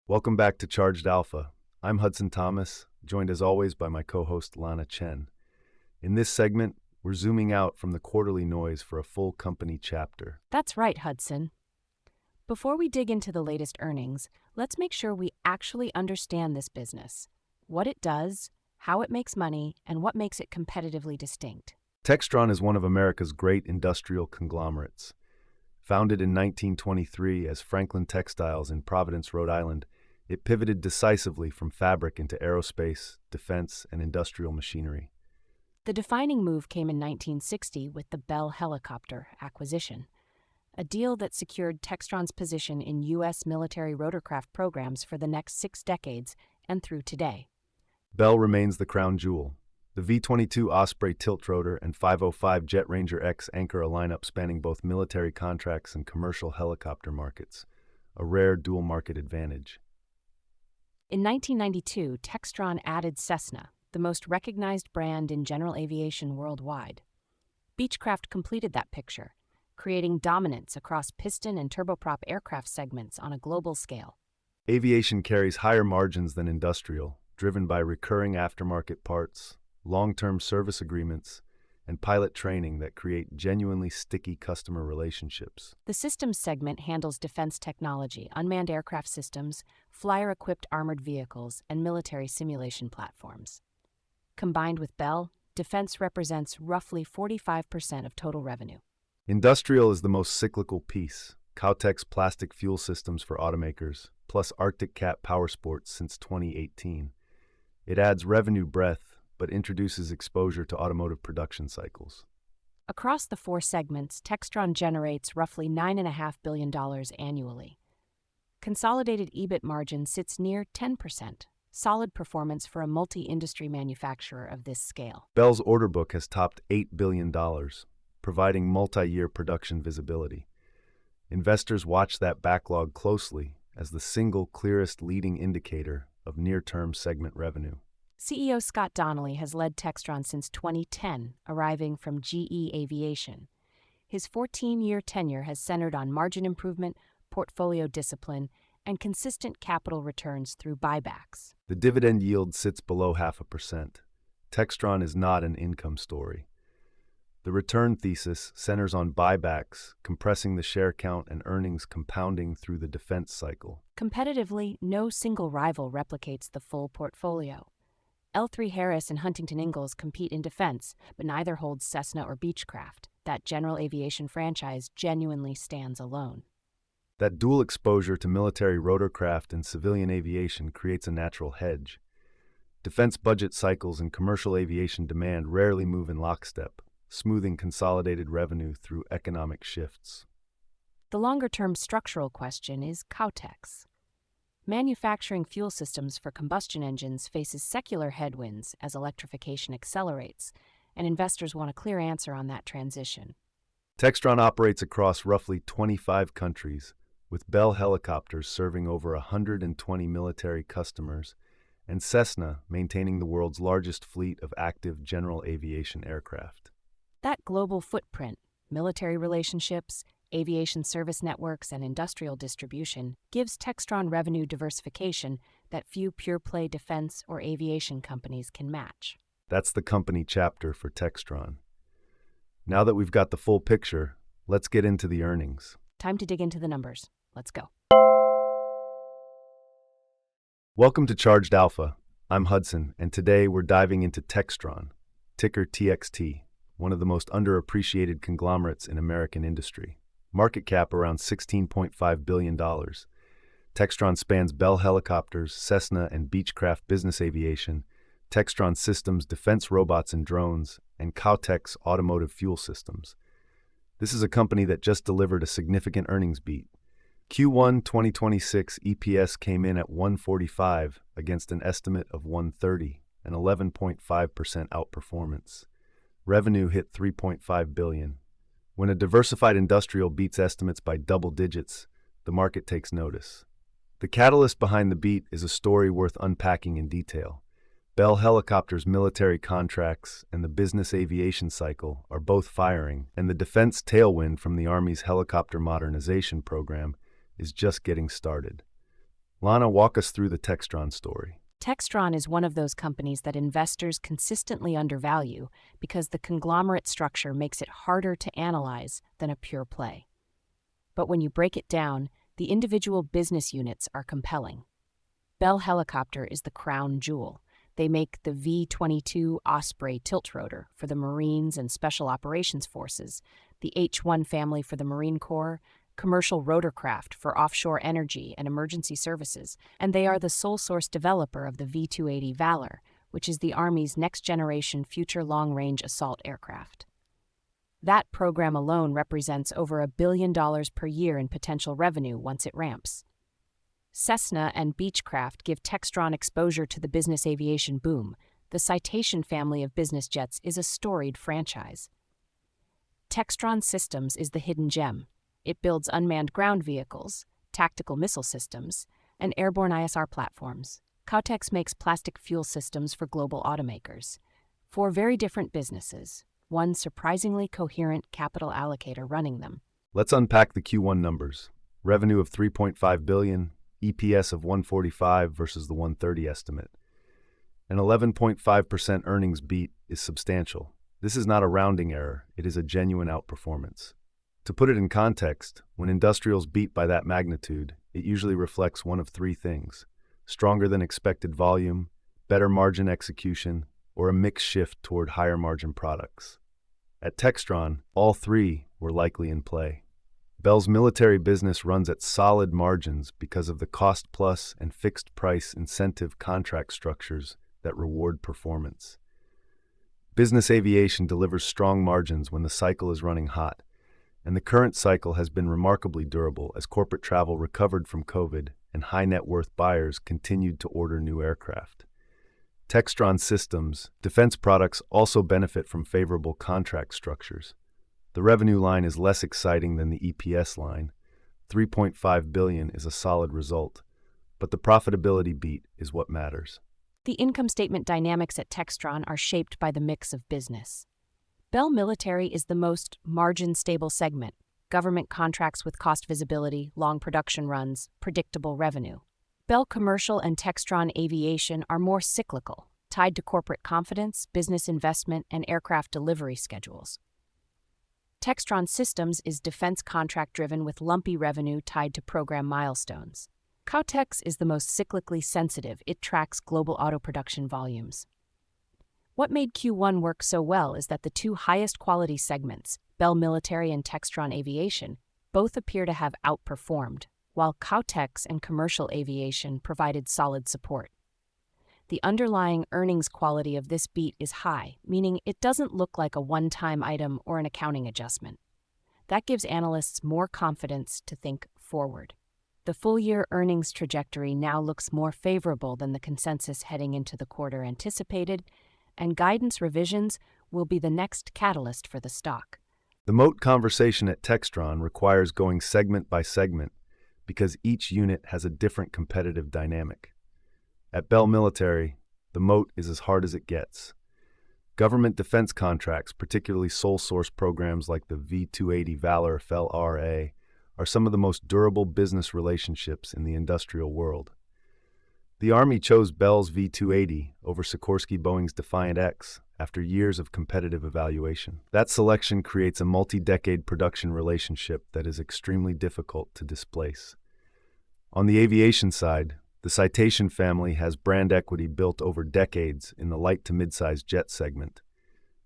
Welcome back to Charged Alpha. I'm Hudson Thomas, joined as always by my co-host Lana Chen. In this segment, we're zooming out from the quarterly noise for a full company chapter. That's right, Hudson. Before we dig into the latest earnings, let's make sure we actually understand this business, what it does, how it makes money, and what makes it competitively distinct. Textron is one of America's great industrial conglomerates. Founded in 1923 as Franklin Textiles in Providence, Rhode Island, it pivoted decisively from fabric into aerospace, defense, and industrial machinery. The defining move came in 1960 with the Bell helicopter acquisition, a deal that secured Textron's position in U.S. military rotorcraft programs for the next 6 decades and through today. Bell remains the crown jewel. The V-22 Osprey tiltrotor and 505 Jet Ranger X anchor a lineup spanning both military contracts and commercial helicopter markets, a rare dual-market advantage. In 1992, Textron added Cessna, the most recognized brand in general aviation worldwide. Beechcraft completed that picture, creating dominance across piston and turboprop aircraft segments on a global scale. Aviation carries higher margins than industrial, driven by recurring aftermarket parts, long-term service agreements, and pilot training that create genuinely sticky customer relationships. The systems segment handles defense technology, unmanned aircraft systems, flyer-equipped armored vehicles, and military simulation platforms. Combined with Bell, defense represents roughly 45% of total revenue. Industrial is the most cyclical piece. Kautex plastic fuel systems for automakers, plus Arctic Cat Powersports since 2018. It adds revenue breadth, but introduces exposure to automotive production cycles. Across the 4 segments, Textron generates roughly $9.5 billion annually. Consolidated EBIT margin sits near 10%, solid performance for a multi-industry manufacturer of this scale. Bell's order book has topped $8 billion, providing multi-year production visibility. Investors watch that backlog closely as the single clearest leading indicator of near-term segment revenue. CEO Scott Donnelly has led Textron since 2010, arriving from GE Aviation. His 14-year tenure has centered on margin improvement, portfolio discipline, and consistent capital returns through buybacks. The dividend yield sits below 0.5%. Textron is not an income story. The return thesis centers on buybacks, compressing the share count and earnings compounding through the defense cycle. Competitively, no single rival replicates the full portfolio. L3Harris and Huntington Ingalls compete in defense, but neither holds Cessna or Beechcraft. That general aviation franchise genuinely stands alone. That dual exposure to military rotorcraft and civilian aviation creates a natural hedge. Defense budget cycles and commercial aviation demand rarely move in lockstep, smoothing consolidated revenue through economic shifts. The longer-term structural question is Kautex. Manufacturing fuel systems for combustion engines faces secular headwinds as electrification accelerates, and investors want a clear answer on that transition. Textron operates across roughly 25 countries, with Bell helicopters serving over 120 military customers, and Cessna maintaining the world's largest fleet of active general aviation aircraft. That global footprint, military relationships, aviation service networks, and industrial distribution gives Textron revenue diversification that few pure-play defense or aviation companies can match. That's the company chapter for Textron. Now that we've got the full picture, let's get into the earnings. Time to dig into the numbers. Let's go. Welcome to Charged Alpha. I'm Hudson, and today we're diving into Textron, ticker TXT, one of the most underappreciated conglomerates in American industry. Market cap around $16.5 billion. Textron spans Bell Helicopters, Cessna, and Beechcraft business aviation, Textron Systems defense robots and drones, and Kautex automotive fuel systems. This is a company that just delivered a significant earnings beat. Q1 2026 EPS came in at $1.45 against an estimate of $1.30, an 11.5% outperformance. Revenue hit $3.5 billion. When a diversified industrial beats estimates by double digits, the market takes notice. The catalyst behind the beat is a story worth unpacking in detail. Bell Helicopter's military contracts and the business aviation cycle are both firing, and the defense tailwind from the Army's helicopter modernization program is just getting started. Lana, walk us through the Textron story. Textron is one of those companies that investors consistently undervalue because the conglomerate structure makes it harder to analyze than a pure play. But when you break it down, the individual business units are compelling. Bell Helicopter is the crown jewel. They make the V-22 Osprey tiltrotor for the Marines and Special Operations Forces, the H-1 family for the Marine Corps, commercial rotorcraft for offshore energy and emergency services, and they are the sole source developer of the V-280 Valor, which is the Army's next-generation future long-range assault aircraft. That program alone represents over $1 billion per year in potential revenue once it ramps. Cessna and Beechcraft give Textron exposure to the business aviation boom. The Citation family of business jets is a storied franchise. Textron Systems is the hidden gem. It builds unmanned ground vehicles, tactical missile systems, and airborne ISR platforms. Kautex makes plastic fuel systems for global automakers. Four very different businesses, one surprisingly coherent capital allocator running them. Let's unpack the Q1 numbers. Revenue of $3.5 billion, EPS of $1.45 versus the $1.30 estimate. An 11.5% earnings beat is substantial. This is not a rounding error, it is a genuine outperformance. To put it in context, when industrials beat by that magnitude, it usually reflects one of three things: stronger than expected volume, better margin execution, or a mix shift toward higher margin products. At Textron, all three were likely in play. Bell's military business runs at solid margins because of the cost-plus and fixed-price incentive contract structures that reward performance. Business aviation delivers strong margins when the cycle is running hot, and the current cycle has been remarkably durable as corporate travel recovered from COVID and high-net-worth buyers continued to order new aircraft. Textron Systems, defense products also benefit from favorable contract structures. The revenue line is less exciting than the EPS line. $3.5 billion is a solid result, but the profitability beat is what matters. The income statement dynamics at Textron are shaped by the mix of business. Bell Military is the most margin-stable segment: government contracts with cost visibility, long production runs, predictable revenue. Bell Commercial and Textron Aviation are more cyclical, tied to corporate confidence, business investment, and aircraft delivery schedules. Textron Systems is defense contract-driven with lumpy revenue tied to program milestones. Kautex is the most cyclically sensitive. It tracks global auto production volumes. What made Q1 work so well is that the two highest quality segments, Bell Military and Textron Aviation, both appear to have outperformed, while Kautex and Commercial Aviation provided solid support. The underlying earnings quality of this beat is high, meaning it doesn't look like a one-time item or an accounting adjustment. That gives analysts more confidence to think forward. The full-year earnings trajectory now looks more favorable than the consensus heading into the quarter anticipated, and guidance revisions will be the next catalyst for the stock. The moat conversation at Textron requires going segment by segment because each unit has a different competitive dynamic. At Bell Military, the moat is as hard as it gets. Government defense contracts, particularly sole-source programs like the V-280 Valor FLRA, are some of the most durable business relationships in the industrial world. The Army chose Bell's V-280 over Sikorsky-Boeing's Defiant X after years of competitive evaluation. That selection creates a multi-decade production relationship that is extremely difficult to displace. On the aviation side, the Citation family has brand equity built over decades in the light to mid-size jet segment.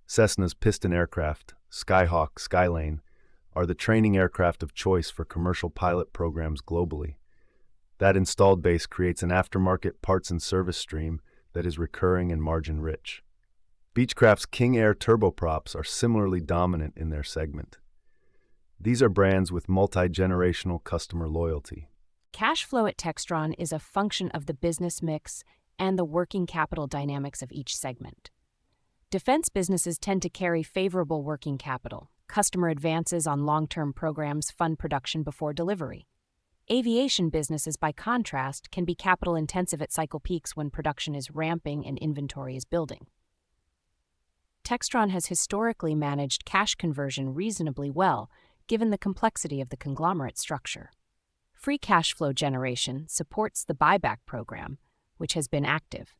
Cessna's piston aircraft, Skyhawk, Skylane, are the training aircraft of choice for commercial pilot programs globally. That installed base creates an aftermarket parts and service stream that is recurring and margin-rich. Beechcraft's King Air turboprops are similarly dominant in their segment. These are brands with multi-generational customer loyalty. Cash flow at Textron is a function of the business mix and the working capital dynamics of each segment. Defense businesses tend to carry favorable working capital. Customer advances on long-term programs fund production before delivery. Aviation businesses, by contrast, can be capital-intensive at cycle peaks when production is ramping and inventory is building. Textron has historically managed cash conversion reasonably well, given the complexity of the conglomerate structure. Free cash flow generation supports the buyback program, which has been active.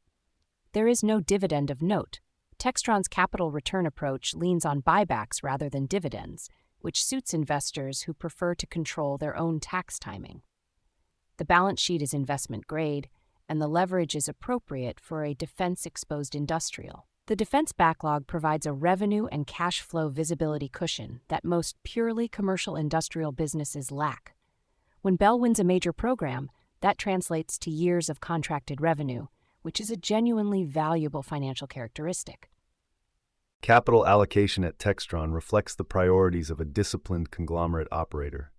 There is no dividend of note. Textron's capital return approach leans on buybacks rather than dividends, which suits investors who prefer to control their own tax timing. The balance sheet is investment grade, and the leverage is appropriate for a defense-exposed industrial. The defense backlog provides a revenue and cash flow visibility cushion that most purely commercial industrial businesses lack. When Bell wins a major program, that translates to years of contracted revenue, which is a genuinely valuable financial characteristic. Capital allocation at Textron reflects the priorities of a disciplined conglomerate operator.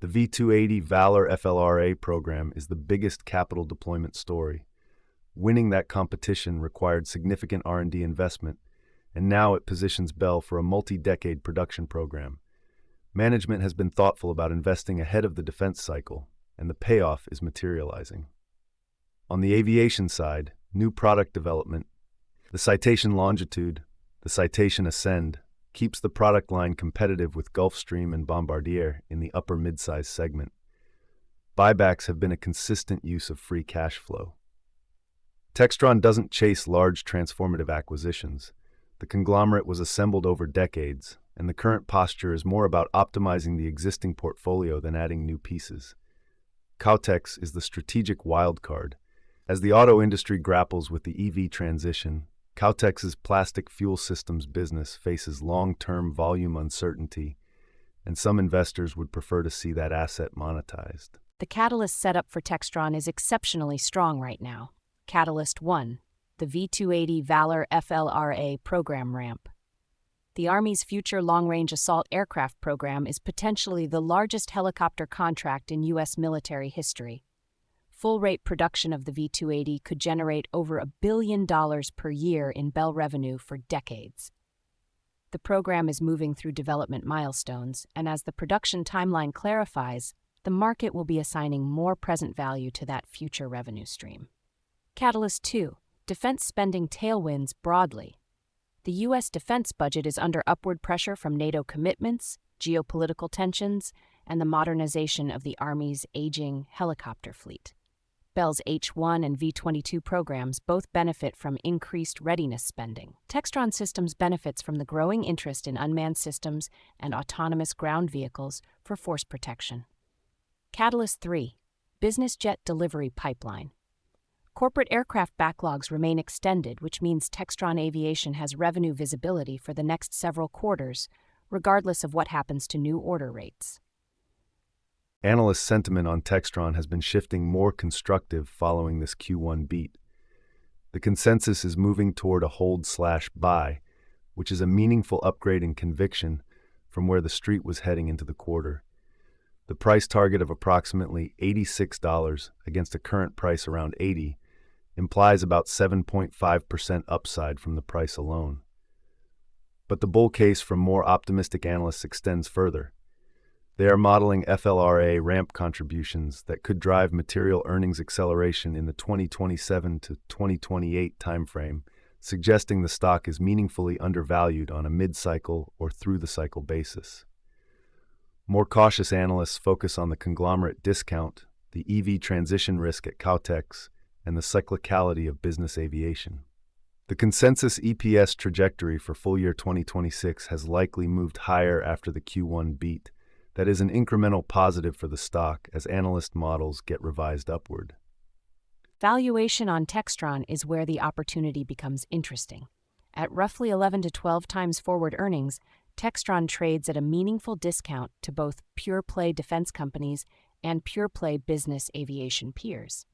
The V-280 Valor FLRA program is the biggest capital deployment story. Winning that competition required significant R&D investment, and now it positions Bell for a multi-decade production program. Management has been thoughtful about investing ahead of the defense cycle, and the payoff is materializing. On the aviation side, new product development, the Citation Longitude, the Citation Ascend, keeps the product line competitive with Gulfstream and Bombardier in the upper midsize segment. Buybacks have been a consistent use of free cash flow. Textron doesn't chase large transformative acquisitions. The conglomerate was assembled over decades, and the current posture is more about optimizing the existing portfolio than adding new pieces. Kautex is the strategic wild card. As the auto industry grapples with the EV transition, Cautex's plastic fuel systems business faces long-term volume uncertainty, and some investors would prefer to see that asset monetized. The catalyst setup for Textron is exceptionally strong right now. Catalyst 1, the V-280 Valor FLRA program ramp. The Army's Future Long-Range Assault Aircraft program is potentially the largest helicopter contract in U.S. military history. Full-rate production of the V-280 could generate over $1 billion per year in Bell revenue for decades. The program is moving through development milestones, and as the production timeline clarifies, the market will be assigning more present value to that future revenue stream. Catalyst 2, defense spending tailwinds broadly. The U.S. defense budget is under upward pressure from NATO commitments, geopolitical tensions, and the modernization of the Army's aging helicopter fleet. Bell's H-1 and V-22 programs both benefit from increased readiness spending. Textron Systems benefits from the growing interest in unmanned systems and autonomous ground vehicles for force protection. Catalyst 3, business jet delivery pipeline. Corporate aircraft backlogs remain extended, which means Textron Aviation has revenue visibility for the next several quarters, regardless of what happens to new order rates. Analyst sentiment on Textron has been shifting more constructive following this Q1 beat. The consensus is moving toward a hold/buy, which is a meaningful upgrade in conviction from where the street was heading into the quarter. The price target of approximately $86 against a current price around $80 implies about 7.5% upside from the price alone. But the bull case from more optimistic analysts extends further. They are modeling FLRA ramp contributions that could drive material earnings acceleration in the 2027 to 2028 timeframe, suggesting the stock is meaningfully undervalued on a mid-cycle or through-the-cycle basis. More cautious analysts focus on the conglomerate discount, the EV transition risk at Kautex, and the cyclicality of business aviation. The consensus EPS trajectory for full year 2026 has likely moved higher after the Q1 beat. That is an incremental positive for the stock as analyst models get revised upward. Valuation on Textron is where the opportunity becomes interesting. At roughly 11 to 12 times forward earnings, Textron trades at a meaningful discount to both pure-play defense companies and pure-play business aviation peers.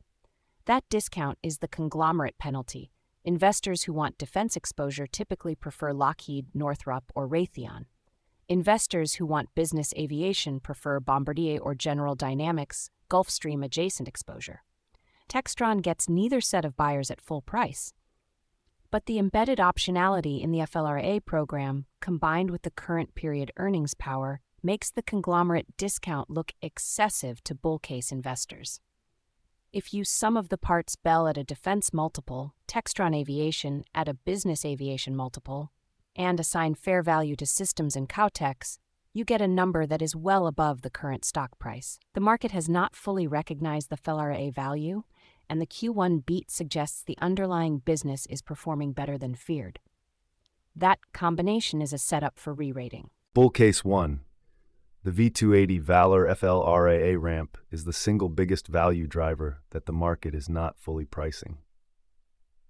That discount is the conglomerate penalty. Investors who want defense exposure typically prefer Lockheed, Northrop, or Raytheon. Investors who want business aviation prefer Bombardier or General Dynamics, Gulfstream adjacent exposure. Textron gets neither set of buyers at full price. But the embedded optionality in the FLRA program, combined with the current period earnings power, makes the conglomerate discount look excessive to bull case investors. If you sum of the parts Bell at a defense multiple, Textron Aviation at a business aviation multiple, and assign fair value to Systems and Kautex, you get a number that is well above the current stock price. The market has not fully recognized the FLRA value, and the Q1 beat suggests the underlying business is performing better than feared. That combination is a setup for re-rating. Bull case 1. The V280 Valor FLRAA ramp is the single biggest value driver that the market is not fully pricing.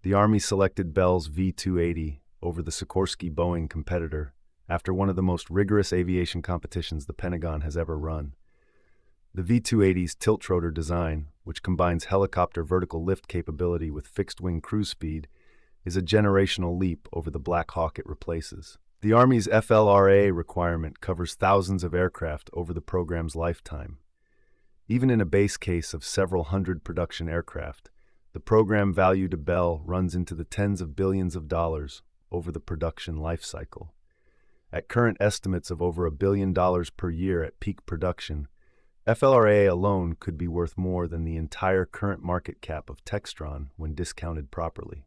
The Army selected Bell's V280 over the Sikorsky Boeing competitor after one of the most rigorous aviation competitions the Pentagon has ever run. The V280's tilt-rotor design, which combines helicopter vertical lift capability with fixed-wing cruise speed, is a generational leap over the Black Hawk it replaces. The Army's FLRAA requirement covers thousands of aircraft over the program's lifetime. Even in a base case of several hundred production aircraft, the program value to Bell runs into the tens of billions of dollars over the production life cycle. At current estimates of over $1 billion per year at peak production, FLRAA alone could be worth more than the entire current market cap of Textron when discounted properly.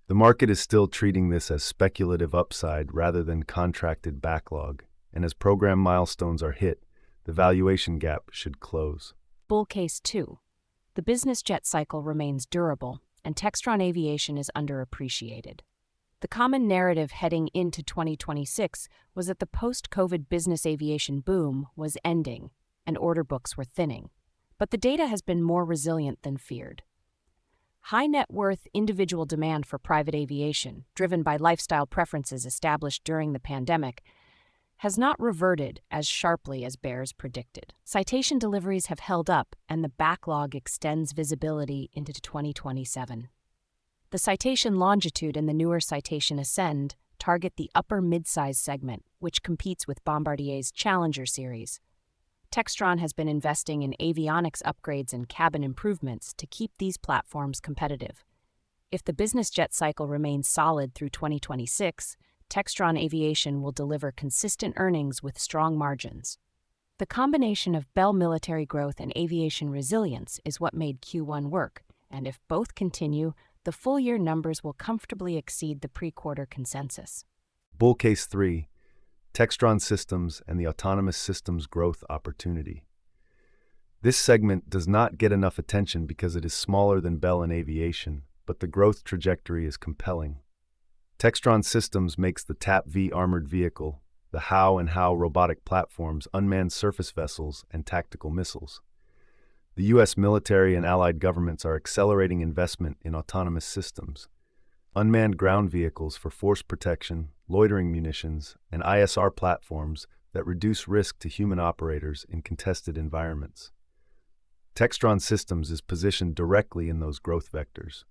The market is still treating this as speculative upside rather than contracted backlog, and as program milestones are hit, the valuation gap should close. Bull case 2. The business jet cycle remains durable, and Textron Aviation is underappreciated. The common narrative heading into 2026 was that the post-COVID business aviation boom was ending, and order books were thinning. But the data has been more resilient than feared. High net worth individual demand for private aviation, driven by lifestyle preferences established during the pandemic, has not reverted as sharply as bears predicted. Citation deliveries have held up, and the backlog extends visibility into 2027. The Citation Longitude and the newer Citation Ascend target the upper midsize segment, which competes with Bombardier's Challenger series. Textron has been investing in avionics upgrades and cabin improvements to keep these platforms competitive. If the business jet cycle remains solid through 2026, Textron Aviation will deliver consistent earnings with strong margins. The combination of Bell military growth and aviation resilience is what made Q1 work, and if both continue, the full-year numbers will comfortably exceed the pre-quarter consensus. Bull case 3. Textron Systems and the autonomous systems growth opportunity. This segment does not get enough attention because it is smaller than Bell in aviation, but the growth trajectory is compelling. Textron Systems makes the TAP-V armored vehicle, the HOW and HOW robotic platforms, unmanned surface vessels, and tactical missiles. The U.S. military and allied governments are accelerating investment in autonomous systems. Unmanned ground vehicles for force protection, loitering munitions, and ISR platforms that reduce risk to human operators in contested environments. Textron Systems is positioned directly in those growth vectors.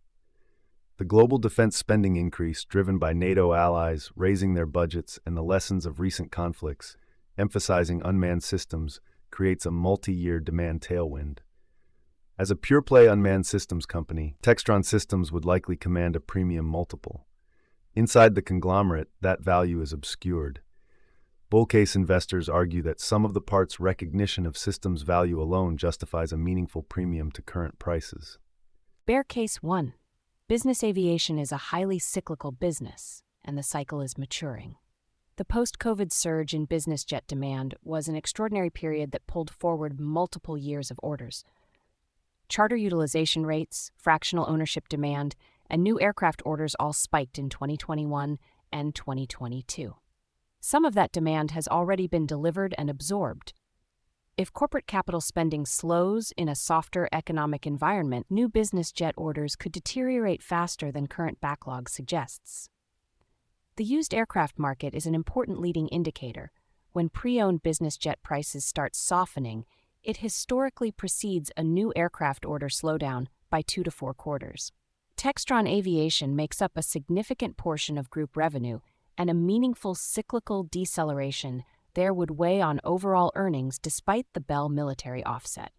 The global defense spending increase driven by NATO allies raising their budgets and the lessons of recent conflicts, emphasizing unmanned systems, creates a multi-year demand tailwind. As a pure-play unmanned systems company, Textron Systems would likely command a premium multiple. Inside the conglomerate, that value is obscured. Bull case investors argue that some of the parts' recognition of systems value alone justifies a meaningful premium to current prices. Bear case 1. Business aviation is a highly cyclical business, and the cycle is maturing. The post-COVID surge in business jet demand was an extraordinary period that pulled forward multiple years of orders. Charter utilization rates, fractional ownership demand, and new aircraft orders all spiked in 2021 and 2022. Some of that demand has already been delivered and absorbed. If corporate capital spending slows in a softer economic environment, new business jet orders could deteriorate faster than current backlog suggests. The used aircraft market is an important leading indicator. When pre-owned business jet prices start softening, it historically precedes a new aircraft order slowdown by 2 to 4 quarters. Textron Aviation makes up a significant portion of group revenue, and a meaningful cyclical deceleration there would weigh on overall earnings despite the Bell military offset.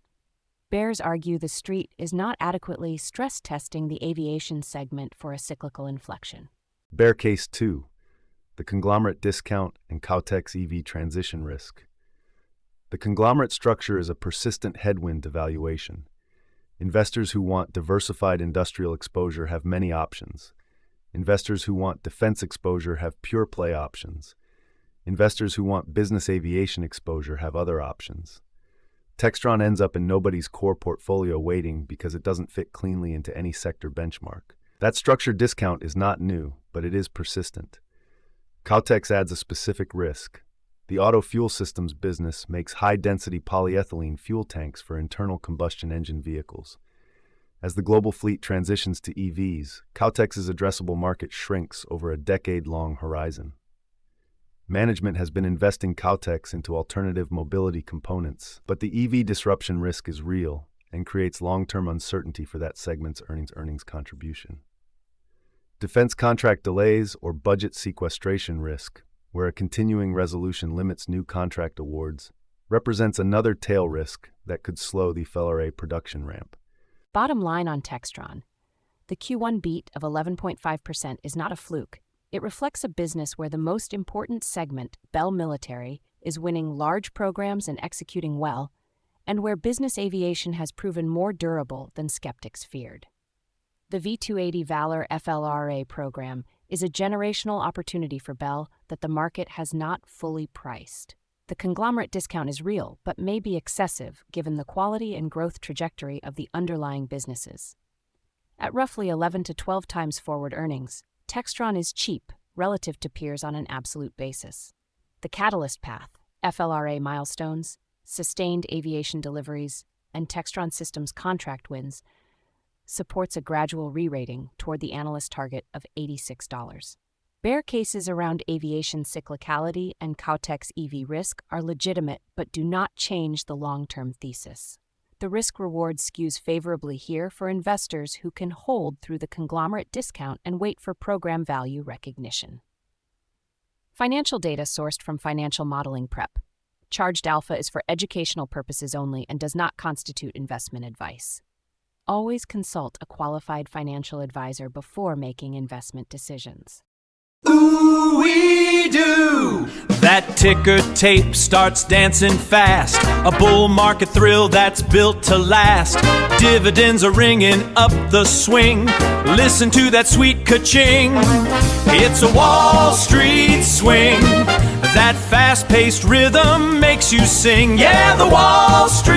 Bears argue the Street is not adequately stress-testing the aviation segment for a cyclical inflection. Bear case 2. The conglomerate discount and Kautex EV transition risk. The conglomerate structure is a persistent headwind to valuation. Investors who want diversified industrial exposure have many options. Investors who want defense exposure have pure play options. Investors who want business aviation exposure have other options. Textron ends up in nobody's core portfolio weighting because it doesn't fit cleanly into any sector benchmark. That structured discount is not new, but it is persistent. Kautex adds a specific risk. The auto fuel systems business makes high-density polyethylene fuel tanks for internal combustion engine vehicles. As the global fleet transitions to EVs, Kautex's addressable market shrinks over a decade-long horizon. Management has been investing Kautex into alternative mobility components, but the EV disruption risk is real and creates long-term uncertainty for that segment's earnings contribution. Defense contract delays or budget sequestration risk, where a continuing resolution limits new contract awards, represents another tail risk that could slow the FLRA production ramp. Bottom line on Textron. The Q1 beat of 11.5% is not a fluke. It reflects a business where the most important segment, Bell Military, is winning large programs and executing well, and where business aviation has proven more durable than skeptics feared. The V-280 Valor FLRA program is a generational opportunity for Bell that the market has not fully priced. The conglomerate discount is real, but may be excessive given the quality and growth trajectory of the underlying businesses. At roughly 11 to 12 times forward earnings, Textron is cheap relative to peers on an absolute basis. The catalyst path, FLRA milestones, sustained aviation deliveries, and Textron Systems contract wins supports a gradual re-rating toward the analyst target of $86. Bear cases around aviation cyclicality and Kautex EV risk are legitimate but do not change the long-term thesis. The risk-reward skews favorably here for investors who can hold through the conglomerate discount and wait for program value recognition. Financial data sourced from Financial Modeling Prep. Charged alpha is for educational purposes only and does not constitute investment advice. Always consult a qualified financial advisor before making investment decisions. Ooh-wee-doo! That ticker tape starts dancing fast. A bull market thrill that's built to last. Dividends are ringing up the swing. Listen to that sweet ka-ching. It's a Wall Street swing. That fast-paced rhythm makes you sing. Yeah, the Wall Street